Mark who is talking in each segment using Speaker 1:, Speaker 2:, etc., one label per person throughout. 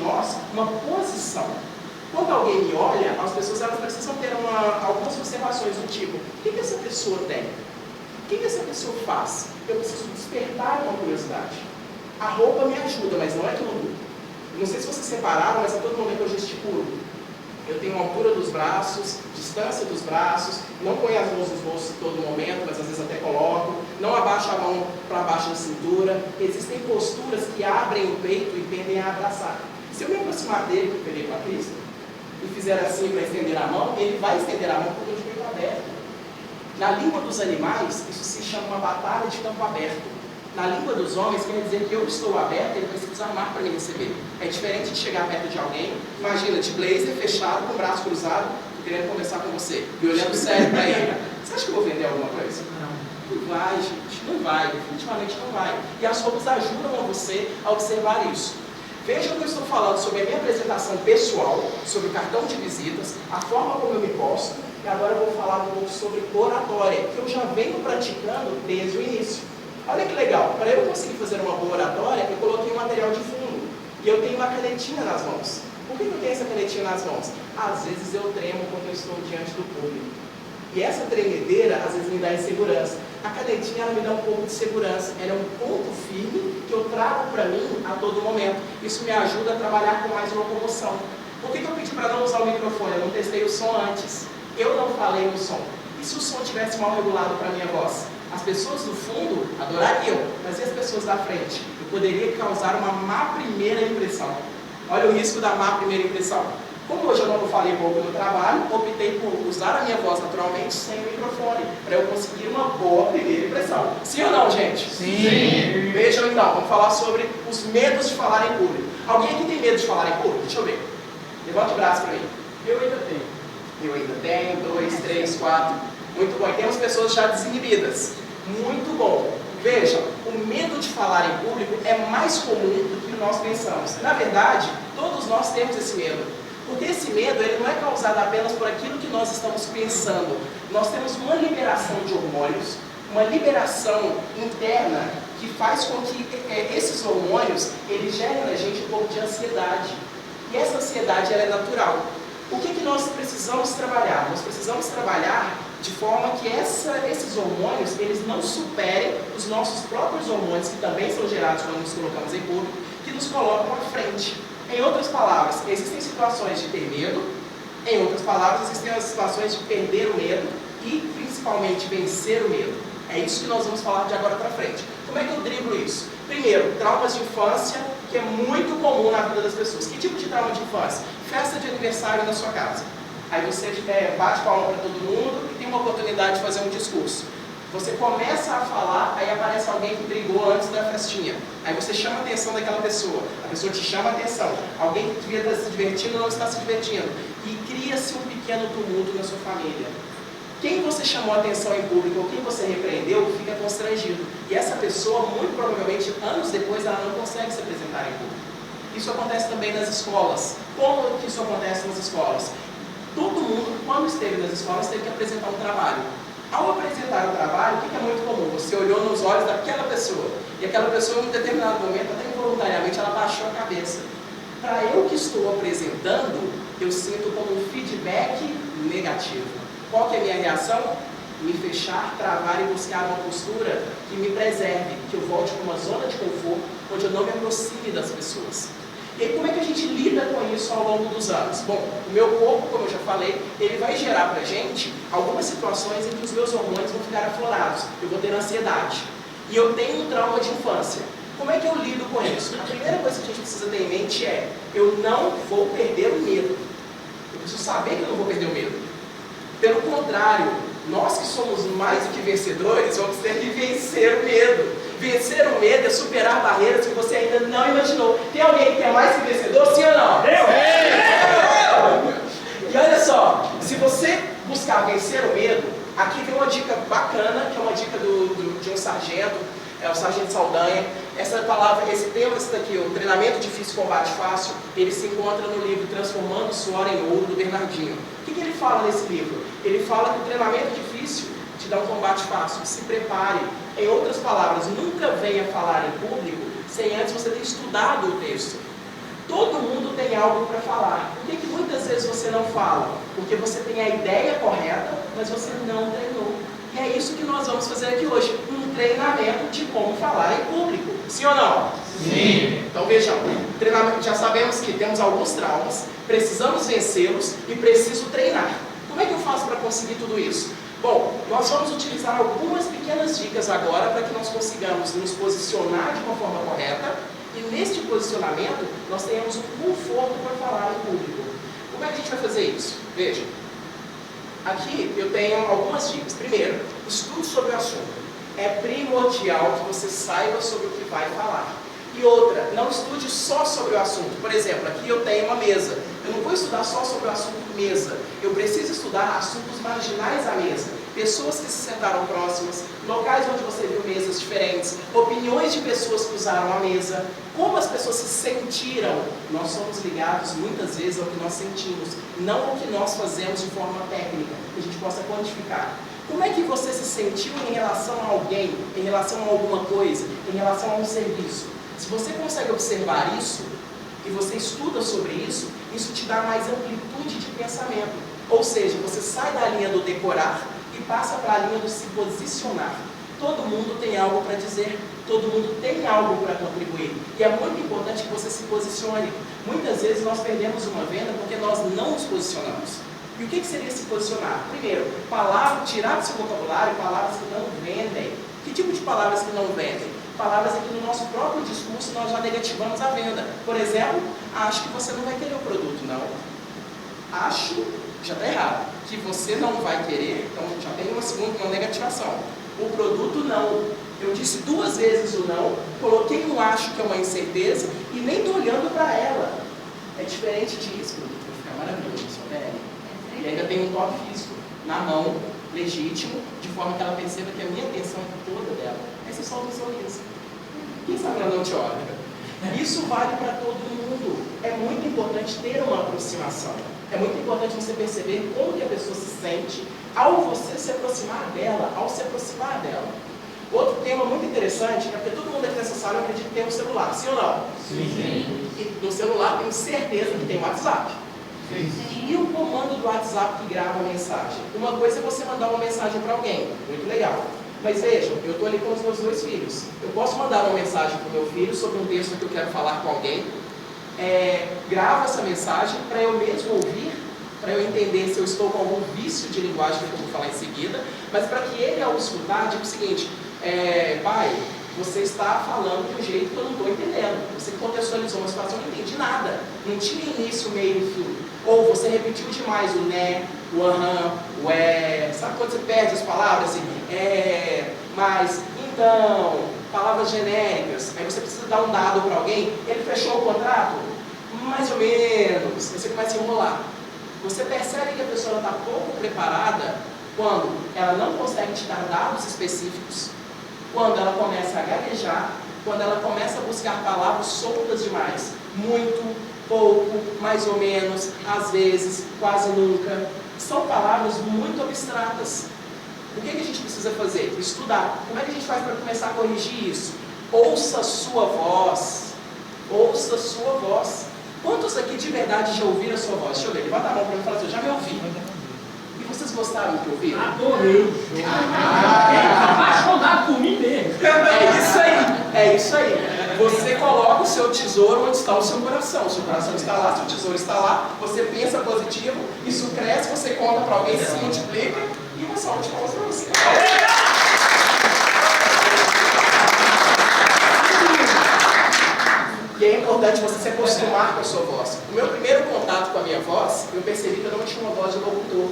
Speaker 1: nós uma posição. Quando alguém me olha, as pessoas elas precisam ter algumas observações do tipo: o que essa pessoa tem? O que essa pessoa faz? Eu preciso despertar uma curiosidade. A roupa me ajuda, mas não é tudo. Não sei se vocês separaram, mas a todo momento eu gesticulo. Eu tenho a altura dos braços, distância dos braços, não ponho as mãos nos bolsos em todo momento, mas às vezes até coloco, não abaixo a mão para baixo da cintura. Existem posturas que abrem o peito e tendem a abraçar. Se eu me aproximar dele, que eu peguei com a Cristo, e fizer assim para estender a mão, ele vai estender a mão porque eu estou de peito aberto. Na língua dos animais, isso se chama uma batalha de campo aberto. Na língua dos homens, quer dizer que eu estou aberto, ele precisa amar para me receber. É diferente de chegar perto de alguém, imagina, de blazer, fechado, com o braço cruzado, querendo conversar com você, e olhando sério para ele. Você acha que eu vou vender alguma coisa? Não vai, gente, não vai, definitivamente não vai. E as roupas ajudam a você a observar isso. Veja que eu estou falando sobre a minha apresentação pessoal, sobre o cartão de visitas, a forma como eu me posto, e agora eu vou falar um pouco sobre oratória, que eu já venho praticando desde o início. Olha que legal, para eu conseguir fazer uma boa oratória, eu coloquei um material de fundo, e eu tenho uma canetinha nas mãos. Por que eu tenho essa canetinha nas mãos? Às vezes eu tremo quando eu estou diante do público. E essa tremedeira, às vezes, me dá insegurança. A canetinha, ela me dá um pouco de segurança. Ela é um ponto firme que eu trago para mim a todo momento. Isso me ajuda a trabalhar com mais locomoção. Por que eu pedi para não usar o microfone? Eu não testei o som antes. Eu não falei no som. E se o som tivesse mal regulado para a minha voz? As pessoas do fundo adorariam, mas e as pessoas da frente? Eu poderia causar uma má primeira impressão. Olha o risco da má primeira impressão. Como hoje eu não falei pouco no trabalho, optei por usar a minha voz naturalmente sem o microfone, para eu conseguir uma boa primeira impressão. Sim ou não, gente?
Speaker 2: Sim!
Speaker 1: Vejam então, vamos falar sobre os medos de falar em público. Alguém aqui tem medo de falar em público? Deixa eu ver. Levanta o braço para mim.
Speaker 2: Eu ainda tenho.
Speaker 1: Eu ainda tenho, 2, 3, 4. Muito bom. E temos pessoas já desinibidas. Muito bom. Vejam, o medo de falar em público é mais comum do que nós pensamos. Na verdade, todos nós temos esse medo. Porque esse medo ele não é causado apenas por aquilo que nós estamos pensando. Nós temos uma liberação de hormônios, uma liberação interna que faz com que esses hormônios eles gerem na gente um pouco de ansiedade. E essa ansiedade ela é natural. O que nós precisamos trabalhar? Nós precisamos trabalhar de forma que esses hormônios eles não superem os nossos próprios hormônios, que também são gerados quando nos colocamos em público, que nos colocam à frente. Em outras palavras, existem situações de ter medo, em outras palavras, existem as situações de perder o medo e, principalmente, vencer o medo. É isso que nós vamos falar de agora para frente. Como é que eu driblo isso? Primeiro, traumas de infância, que é muito comum na vida das pessoas. Que tipo de trauma de infância? Festa de aniversário na sua casa. Aí você bate palma para todo mundo e tem uma oportunidade de fazer um discurso. Você começa a falar, aí aparece alguém que brigou antes da festinha. Aí você chama a atenção daquela pessoa. A pessoa te chama a atenção. Alguém que devia estar se divertindo não está se divertindo. E cria-se um pequeno tumulto na sua família. Quem você chamou a atenção em público ou quem você repreendeu fica constrangido. E essa pessoa, muito provavelmente, anos depois, ela não consegue se apresentar em público. Isso acontece também nas escolas. Como que isso acontece nas escolas? Todo mundo, quando esteve nas escolas, teve que apresentar um trabalho. Ao apresentar o trabalho, o que é muito comum? Você olhou nos olhos daquela pessoa, e aquela pessoa, em um determinado momento, até involuntariamente, ela baixou a cabeça. Para eu que estou apresentando, eu sinto como um feedback negativo. Qual que é a minha reação? Me fechar, travar e buscar uma postura que me preserve, que eu volte para uma zona de conforto, onde eu não me aproxime das pessoas. E aí, como é que a gente lida com isso ao longo dos anos? Bom, o meu corpo, como eu já falei, ele vai gerar pra gente algumas situações em que os meus hormônios vão ficar aflorados. Eu vou ter ansiedade. E eu tenho um trauma de infância. Como é que eu lido com isso? A primeira coisa que a gente precisa ter em mente é: eu não vou perder o medo. Eu preciso saber que eu não vou perder o medo. Pelo contrário, nós que somos mais do que vencedores, vamos ter que vencer o medo. Vencer o medo é superar barreiras que você ainda não imaginou. Tem alguém que é mais que vencedor, sim ou não? Eu! E olha só, se você buscar vencer o medo, aqui tem uma dica bacana, que é uma dica de um sargento, é o Sargento Saldanha. Essa palavra, esse tema, esse daqui, o treinamento difícil, combate fácil, ele se encontra no livro Transformando o Suor em Ouro, do Bernardinho. O que ele fala nesse livro? Ele fala que o treinamento difícil te dá um combate fácil, se prepare. Em outras palavras, nunca venha falar em público sem antes você ter estudado o texto. Todo mundo tem algo para falar. Por que muitas vezes você não fala? Porque você tem a ideia correta, mas você não treinou. E é isso que nós vamos fazer aqui hoje, um treinamento de como falar em público. Sim ou não?
Speaker 2: Sim.
Speaker 1: Então vejam, treinamento, já sabemos que temos alguns traumas, precisamos vencê-los e preciso treinar. Como é que eu faço para conseguir tudo isso? Bom, nós vamos utilizar algumas pequenas dicas agora para que nós consigamos nos posicionar de uma forma correta e neste posicionamento nós tenhamos um conforto para falar em público. Como é que a gente vai fazer isso? Veja, aqui eu tenho algumas dicas. Primeiro, estude sobre o assunto. É primordial que você saiba sobre o que vai falar. E outra, não estude só sobre o assunto. Por exemplo, aqui eu tenho uma mesa. Eu não vou estudar só sobre o assunto mesa. Eu preciso estudar assuntos marginais à mesa. Pessoas que se sentaram próximas, locais onde você viu mesas diferentes, opiniões de pessoas que usaram a mesa, como as pessoas se sentiram. Nós somos ligados muitas vezes ao que nós sentimos, não ao que nós fazemos de forma técnica, que a gente possa quantificar. Como é que você se sentiu em relação a alguém, em relação a alguma coisa, em relação a um serviço? Se você consegue observar isso, e você estuda sobre isso, isso te dá mais amplitude de pensamento. Ou seja, você sai da linha do decorar e passa para a linha do se posicionar. Todo mundo tem algo para dizer, todo mundo tem algo para contribuir. E é muito importante que você se posicione. Muitas vezes nós perdemos uma venda porque nós não nos posicionamos. E o que seria se posicionar? Primeiro, tirar do seu vocabulário palavras que não vendem. Que tipo de palavras que não vendem? Palavras em que no nosso próprio discurso nós já negativamos a venda. Por exemplo, acho que você não vai querer o produto, não. Acho, já está errado. Que você não vai querer, então já tem uma negativação. O produto não. Eu disse 2 vezes o não, coloquei um acho que é uma incerteza e nem estou olhando para ela. É diferente disso, o produto vai ficar maravilhoso, só pele. E ainda tem um toque físico na mão, legítimo, de forma que ela perceba que a minha atenção é toda dela. Aí você solta um sorriso. Quem sabe ela não te olha? Isso vale para todo mundo. É muito importante ter uma aproximação. É muito importante você perceber como que a pessoa se sente ao você se aproximar dela, ao se aproximar dela. Outro tema muito interessante é porque todo mundo aqui nessa sala, eu acredito que tem um celular, sim ou não?
Speaker 2: Sim.
Speaker 1: E no celular tenho certeza que tem o WhatsApp.
Speaker 2: Sim.
Speaker 1: E o comando do WhatsApp que grava a mensagem? Uma coisa é você mandar uma mensagem para alguém, muito legal. Mas vejam, eu estou ali com os meus 2 filhos. Eu posso mandar uma mensagem para o meu filho sobre um texto que eu quero falar com alguém. Gravo essa mensagem para eu mesmo ouvir, para eu entender se eu estou com algum vício de linguagem que eu vou falar em seguida, mas para que ele, ao escutar, diga o seguinte: pai, você está falando de um jeito que eu não estou entendendo. Você contextualizou uma situação, eu não entendi nada. Não tinha início, meio e fim. Ou você repetiu demais o né, o aham, o é. Sabe quando você perde as palavras? Assim, mas, então, palavras genéricas. Aí você precisa dar um dado para alguém. Ele fechou o contrato? Mais ou menos. Você começa a enrolar. Você percebe que a pessoa está pouco preparada quando ela não consegue te dar dados específicos, quando ela começa a gaguejar, quando ela começa a buscar palavras soltas demais. Muito, pouco, mais ou menos, às vezes, quase nunca. São palavras muito abstratas. O que a gente precisa fazer? Estudar. Como é que a gente faz para começar a corrigir isso? Ouça a sua voz. Ouça a sua voz. Quantos aqui de verdade já ouviram a sua voz? Deixa eu ver, levanta a mão para mim e fala assim: eu já me ouvi. E vocês gostaram de ouvir?
Speaker 2: Adorei. Ele está apaixonado por mim mesmo.
Speaker 1: É isso aí. É isso aí. Você coloca o seu tesouro onde está o seu coração. O seu coração está lá, seu tesouro está lá. Você pensa positivo, isso cresce, você conta para alguém, se multiplica e uma salva de palmas para você. E é importante você se acostumar com a sua voz. O meu primeiro contato com a minha voz, eu percebi que eu não tinha uma voz de locutor.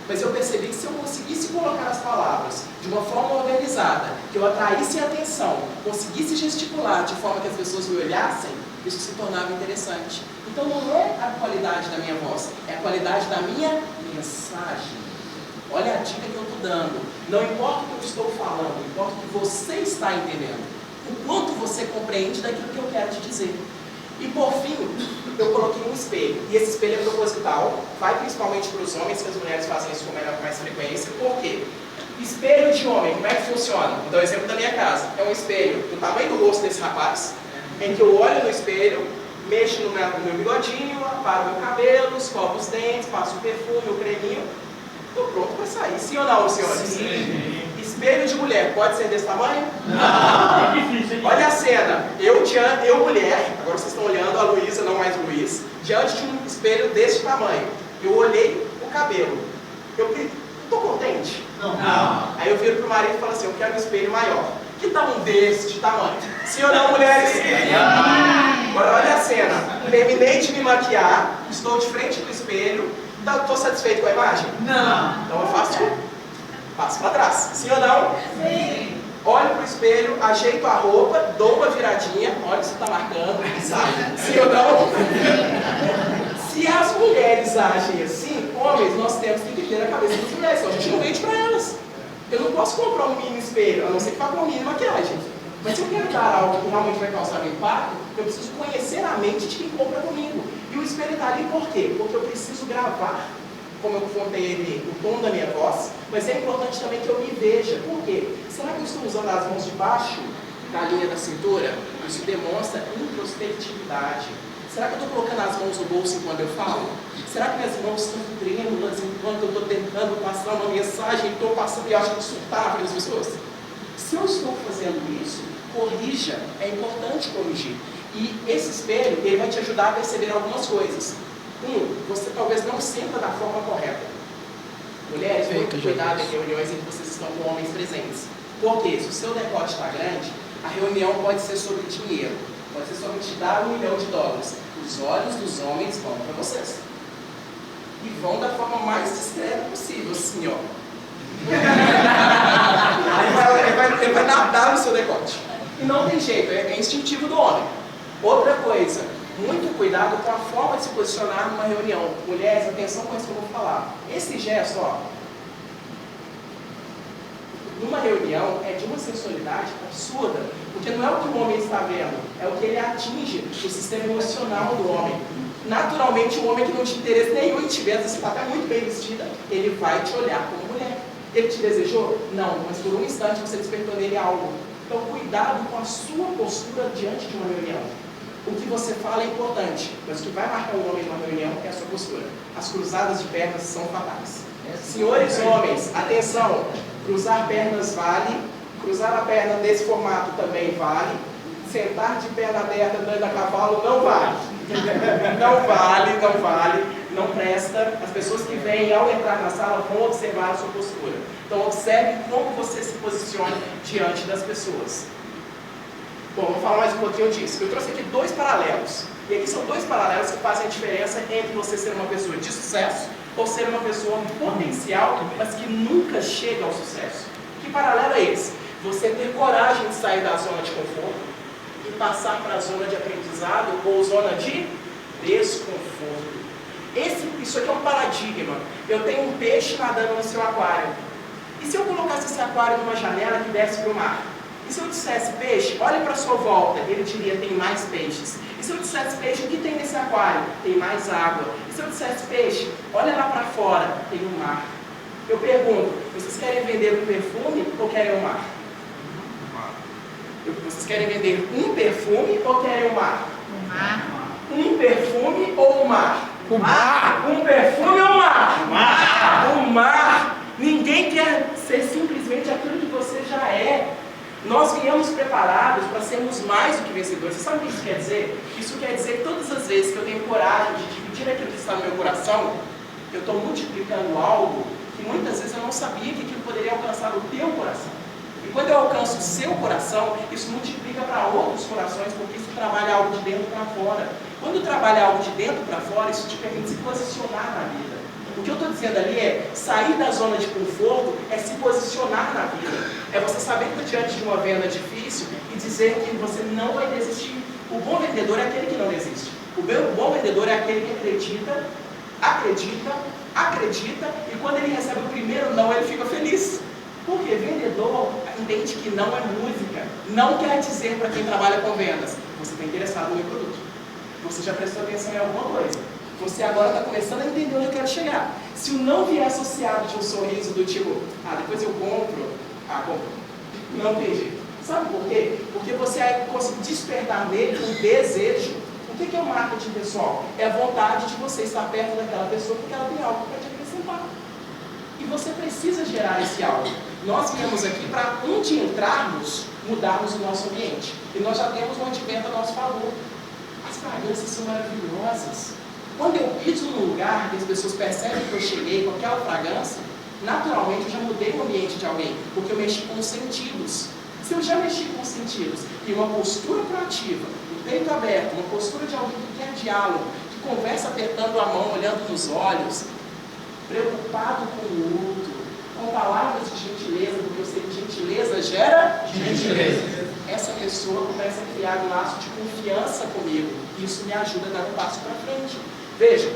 Speaker 1: Mas eu percebi que se eu conseguisse colocar as palavras de uma forma organizada, que eu atraísse a atenção, conseguisse gesticular de forma que as pessoas me olhassem, isso se tornava interessante. Então não é a qualidade da minha voz, é a qualidade da minha mensagem. Olha a dica que eu estou dando. Não importa o que eu estou falando, importa o que você está entendendo. O quanto você compreende daquilo que eu quero te dizer. E por fim, eu coloquei um espelho. E esse espelho é proposital, vai principalmente para os homens, que as mulheres fazem isso com mais frequência. Por quê? Espelho de homem, como é que funciona? Vou dar o exemplo da minha casa. É um espelho do tamanho do rosto desse rapaz, em que eu olho no espelho mexo no meu bigodinho, aparo meu cabelo, escovo os dentes, passo o perfume, o creminho, estou pronto para sair. Sim ou não, senhores?
Speaker 2: Sim.
Speaker 1: Espelho de mulher, pode ser desse tamanho?
Speaker 2: Não. É difícil.
Speaker 1: Olha a cena, eu mulher, agora vocês estão olhando a Luísa, não mais o Luiz, diante de um espelho desse tamanho. Eu olhei o cabelo. Eu estou contente?
Speaker 2: Não.
Speaker 1: Aí eu viro pro marido e falo assim, eu quero um espelho maior. Que tal um desse tamanho? Sim ou não, mulheres? Agora olha a cena. Terminei de me maquiar, estou de frente do espelho. Estou satisfeito com a imagem?
Speaker 2: Não.
Speaker 1: Então eu passo para trás. Sim ou não?
Speaker 2: Sim.
Speaker 1: Olho pro espelho, ajeito a roupa, dou uma viradinha. Olha se está marcando. Sim ou não? Se as mulheres agem assim, homens, nós temos que entender a cabeça das mulheres. Então a gente não vende para elas. Eu não posso comprar um mini espelho, a não ser que vá para um mini maquiagem. Mas se eu quero dar algo que realmente vai causar um impacto, eu preciso conhecer a mente de quem compra comigo. E o espelho está ali por quê? Porque eu preciso gravar, como eu contei ele, o tom da minha voz, mas é importante também que eu me veja. Por quê? Será que eu estou usando as mãos de baixo da linha da cintura? Isso demonstra introspectividade. Será que eu estou colocando as mãos no bolso enquanto eu falo? Será que minhas mãos estão trêmulas enquanto eu estou tentando passar uma mensagem e estou passando e acho que surtar para as pessoas? Se eu estou fazendo isso, corrija, é importante corrigir. E esse espelho, ele vai te ajudar a perceber algumas coisas. Você talvez não senta da forma correta. Mulheres, muito cuidado em reuniões em que vocês estão com homens presentes. Porque se o seu decote está grande, a reunião pode ser sobre dinheiro. Pode ser sobre te dar $1 milhão. Os olhos dos homens vão para vocês. E vão da forma mais discreta possível, assim, ó. Ele vai nadar no seu decote. E não tem jeito, é instintivo do homem. Outra coisa, muito cuidado com a forma de se posicionar numa reunião. Mulheres, atenção com isso que eu vou falar. Esse gesto, ó, numa reunião é de uma sensualidade absurda, porque não é o que o homem está vendo, é o que ele atinge o sistema emocional do homem. Naturalmente, um homem que não te interessa nenhum em te ver, você está até muito bem vestida, ele vai te olhar como mulher. Ele te desejou? Não, mas por um instante você despertou nele algo. Então, cuidado com a sua postura diante de uma reunião. O que você fala é importante, mas o que vai marcar o homem numa reunião é a sua postura. As cruzadas de pernas são fatais. Senhores homens, atenção! Cruzar pernas vale, cruzar a perna nesse formato também vale, sentar de perna aberta andando a cavalo não vale. Não vale, não presta. As pessoas que vêm ao entrar na sala vão observar a sua postura. Então observe como você se posiciona diante das pessoas. Bom, vamos falar mais um pouquinho disso. Eu trouxe aqui 2 paralelos. E aqui são 2 paralelos que fazem a diferença entre você ser uma pessoa de sucesso ou ser uma pessoa potencial, mas que nunca chega ao sucesso. Que paralelo é esse? Você ter coragem de sair da zona de conforto e passar para a zona de aprendizado ou zona de desconforto. Isso aqui é um paradigma. Eu tenho um peixe nadando no seu aquário. E se eu colocasse esse aquário numa janela que desce para o mar? E se eu dissesse peixe, olhe para a sua volta, ele diria, tem mais peixes. E se eu dissesse peixe, o que tem nesse aquário? Tem mais água. E se eu dissesse peixe, olha lá para fora, tem um mar. Eu pergunto, vocês querem vender um perfume ou querem um mar? Vocês querem vender um perfume ou querem um mar?
Speaker 3: Um mar.
Speaker 1: Um perfume ou um mar?
Speaker 3: Um mar.
Speaker 1: Um perfume ou um mar?
Speaker 2: Um mar.
Speaker 1: Um mar. Ninguém quer ser simplesmente aquilo que você já é. Nós viemos preparados para sermos mais do que vencedores. Você sabe o que isso quer dizer? Isso quer dizer que todas as vezes que eu tenho coragem de dividir aquilo que está no meu coração, eu estou multiplicando algo que muitas vezes eu não sabia que aquilo poderia alcançar o teu coração. E quando eu alcanço o seu coração, isso multiplica para outros corações, porque isso trabalha algo de dentro para fora. Quando trabalha algo de dentro para fora, isso te permite se posicionar na vida. O que eu estou dizendo ali é, sair da zona de conforto é se posicionar na vida. É você saber que está diante de uma venda difícil e dizer que você não vai desistir. O bom vendedor é aquele que não desiste. O bom vendedor é aquele que acredita, e quando ele recebe o primeiro não, ele fica feliz. Porque vendedor entende que não é música. Não quer dizer para quem trabalha com vendas, você está interessado no meu produto. Você já prestou atenção em alguma coisa. Você agora está começando a entender onde eu quero chegar. Se o não vier associado de um sorriso do tipo, depois eu compro, compro. Não tem jeito. Sabe por quê? Porque você consegue despertar nele um desejo O que é o marketing pessoal? É a vontade de você estar perto daquela pessoa porque ela tem algo para te acrescentar. E você precisa gerar esse algo. Nós viemos aqui para, onde entrarmos, mudarmos o nosso ambiente. E nós já temos um advento a nosso favor. As fragrâncias são maravilhosas. Quando eu piso num lugar e as pessoas percebem que eu cheguei com aquela fragrância, naturalmente eu já mudei o ambiente de alguém, porque eu mexi com os sentidos. Se eu já mexi com os sentidos e uma postura proativa, o peito aberto, uma postura de alguém que quer diálogo, que conversa apertando a mão, olhando nos olhos, preocupado com o outro, com palavras de gentileza, porque eu sei que gentileza gera gentileza. Essa pessoa começa a criar um laço de confiança comigo, e isso me ajuda a dar um passo para frente. Veja,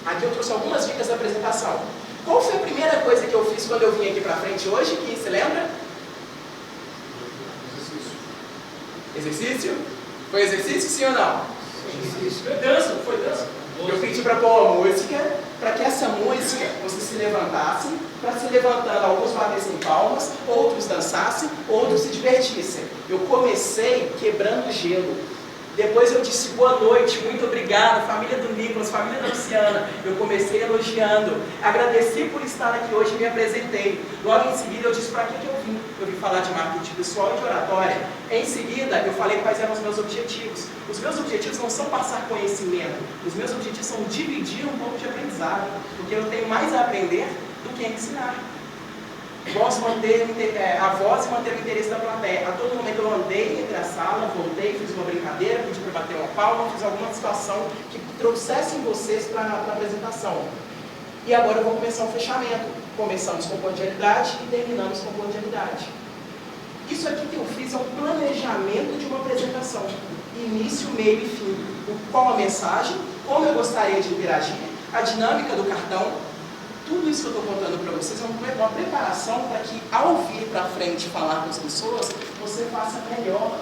Speaker 1: aqui eu trouxe algumas dicas da apresentação. Qual foi a primeira coisa que eu fiz quando eu vim aqui para frente hoje? Quem se lembra? Exercício? Foi exercício, sim ou não? Foi dança, foi dança. Eu pedi para pôr uma música, para que essa música vocês se levantassem, para se levantando, alguns batessem palmas, outros dançassem, outros se divertissem. Eu comecei quebrando o gelo. Depois eu disse boa noite, muito obrigado, família do Nicolas, família da Luciana. Eu comecei elogiando, agradeci por estar aqui hoje e me apresentei. Logo em seguida eu disse para que eu vim. Eu vim falar de marketing pessoal e de oratória. Em seguida eu falei quais eram os meus objetivos. Os meus objetivos não são passar conhecimento, os meus objetivos são dividir um pouco de aprendizado, porque eu tenho mais a aprender do que a ensinar. Posso manter a voz e manter o interesse da plateia. A todo momento eu andei entre a sala, voltei, fiz uma brincadeira, pedi para bater uma palma, fiz alguma situação que trouxessem vocês para a apresentação. E agora eu vou começar o fechamento. Começamos com cordialidade e terminamos com cordialidade. Isso aqui que eu fiz é um planejamento de uma apresentação. Início, meio e fim. Qual a mensagem, como eu gostaria de interagir, a dinâmica do cartão. Tudo isso que eu estou contando para vocês é uma preparação para que, ao vir para frente falar com as pessoas, você faça melhor.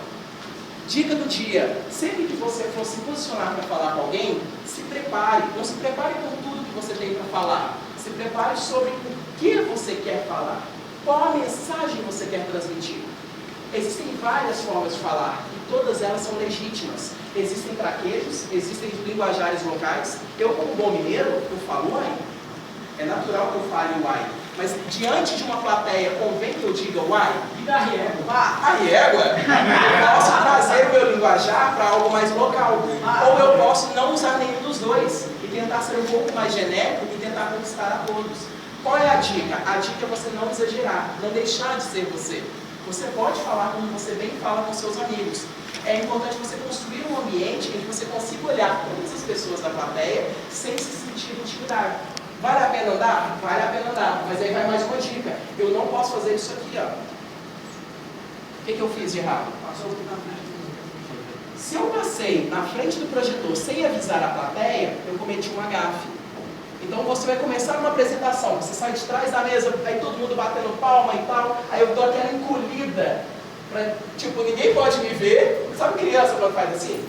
Speaker 1: Dica do dia: sempre que você for se posicionar para falar com alguém, se prepare. Não se prepare com tudo que você tem para falar. Se prepare sobre o que você quer falar. Qual a mensagem você quer transmitir. Existem várias formas de falar e todas elas são legítimas. Existem traquejos, existem linguajares locais. Eu, como bom mineiro, eu falo uai. É natural que eu fale uai. Mas diante de uma plateia, convém que eu diga uai?
Speaker 2: E da régua?
Speaker 1: A régua? Eu posso trazer o meu linguajar para algo mais local. Ou eu posso não usar nenhum dos dois e tentar ser um pouco mais genérico e tentar conquistar a todos. Qual é a dica? A dica é você não exagerar, não deixar de ser você. Você pode falar como você bem fala com seus amigos. É importante você construir um ambiente em que você consiga olhar todas as pessoas da plateia sem se sentir intimidado. Vale a pena andar? Vale a pena andar. Mas aí vai mais uma dica. Eu não posso fazer isso aqui, ó. O que eu fiz de errado?
Speaker 2: Passou aqui na frente.
Speaker 1: Se eu passei na frente do projetor sem avisar a plateia, eu cometi uma gafe. Então você vai começar uma apresentação, você sai de trás da mesa, aí todo mundo batendo palma e tal, aí eu dou aquela encolhida, tipo, ninguém pode me ver. Sabe criança quando faz assim?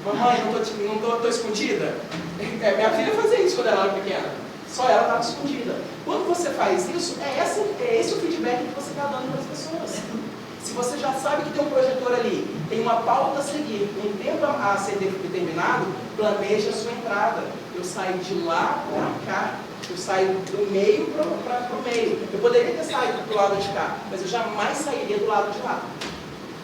Speaker 1: Mamãe, não tô escondida? Minha filha fazia isso quando ela era pequena, só ela estava escondida. Quando você faz isso, é esse o feedback que você está dando para as pessoas. Se você já sabe que tem um projetor ali, tem uma pauta a seguir, um tempo a ser determinado, planeje a sua entrada. Eu saio de lá para cá, eu saio do meio para o meio. Eu poderia ter saído do lado de cá, mas eu jamais sairia do lado de lá.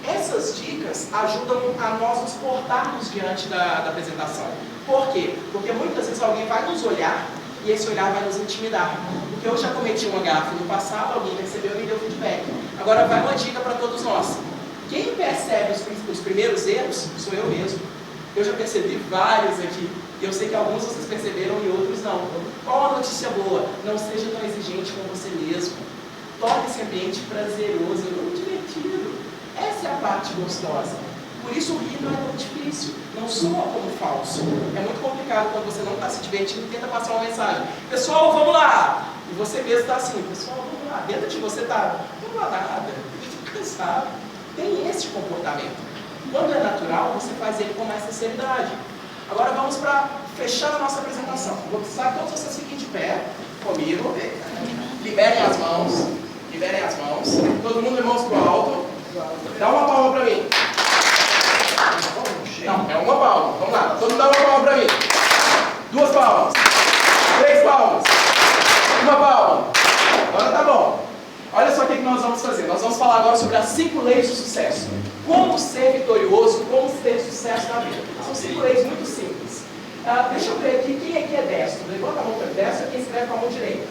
Speaker 1: Essas dicas ajudam a nós nos portarmos diante da apresentação. Por quê? Porque muitas vezes alguém vai nos olhar e esse olhar vai nos intimidar. Porque eu já cometi uma gafe no passado, alguém percebeu e me deu feedback. Agora vai uma dica para todos nós. Quem percebe os primeiros erros sou eu mesmo. Eu já percebi vários aqui. E eu sei que alguns vocês perceberam e outros não. Qual a notícia boa? Não seja tão exigente com você mesmo. Torne esse ambiente prazeroso, divertido. Essa é a parte gostosa. Por isso o rir não é tão difícil. Não soa como falso. É muito complicado quando você não está se divertindo e tenta passar uma mensagem. Pessoal, vamos lá! E você mesmo está assim, pessoal, vamos lá. Dentro de você está, vamos lá nada. Estou cansado. Tem esse comportamento. Quando é natural, você faz ele com mais sinceridade. Agora vamos para fechar a nossa apresentação. Vou precisar que todos vocês fiquem de pé comigo. Liberem as mãos. Liberem as mãos. Todo mundo de mãos para o alto. Dá uma palma para mim. Não, é uma palma. Vamos lá. vamos falar agora sobre as 5 leis do sucesso. Como ser vitorioso, como ter sucesso na vida. São 5 leis muito simples. Deixa eu ver aqui, quem aqui é destro? Levanta a mão para destro, quem escreve com a mão direita.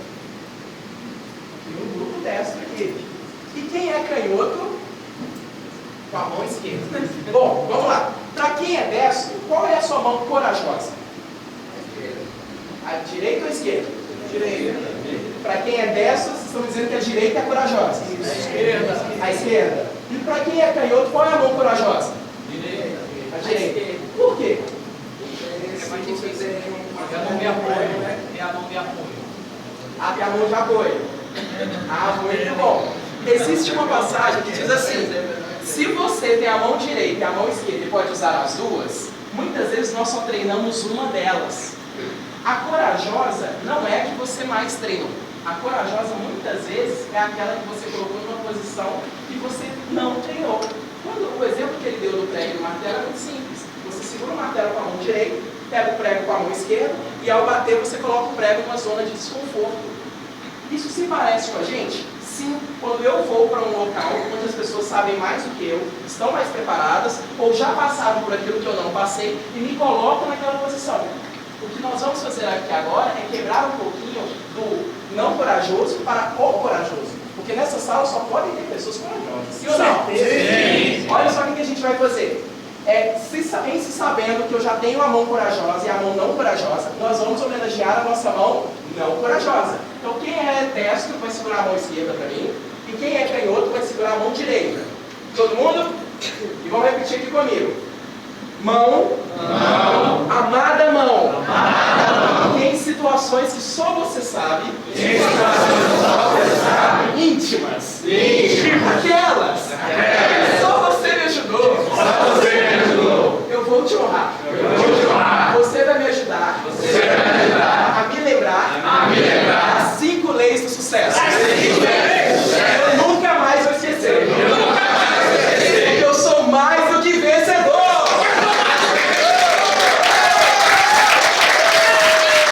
Speaker 1: Tem um grupo destro aqui. E quem é canhoto? Com a mão esquerda. Bom, vamos lá. Para quem é destro, qual é a sua mão corajosa? A direita ou a esquerda? Direita. Para quem é destro, vocês estão dizendo que a direita é corajosa. A esquerda. A esquerda. E para quem é canhoto, qual é a mão corajosa?
Speaker 2: Direita.
Speaker 1: A direita. Por quê?
Speaker 2: É a mão de apoio, né? É a mão de apoio.
Speaker 1: Abre a mão de apoio. Muito bom. Existe uma passagem que diz assim: se você tem a mão direita e a mão esquerda e pode usar as duas, muitas vezes nós só treinamos uma delas. A corajosa não é a que você mais treina. A corajosa muitas vezes é aquela que você colocou numa posição que você não treinou. O exemplo que ele deu do prego e do martelo é muito simples. Você segura o martelo com a mão direita, pega o prego com a mão esquerda e ao bater você coloca o prego numa zona de desconforto. Isso se parece com a gente? Sim, quando eu vou para um local onde as pessoas sabem mais do que eu, estão mais preparadas ou já passaram por aquilo que eu não passei e me colocam naquela posição. O que nós vamos fazer aqui agora é quebrar um pouquinho do não corajoso para o corajoso. Porque nessa sala só podem ter pessoas corajosas. Sim ou não? Sim. Olha só o que a gente vai fazer. Em se sabendo que eu já tenho a mão corajosa e a mão não corajosa, nós vamos homenagear a nossa mão não corajosa. Então quem é destro vai segurar a mão esquerda para mim, e quem é canhoto vai segurar a mão direita. Todo mundo? E vamos repetir aqui comigo. Mão não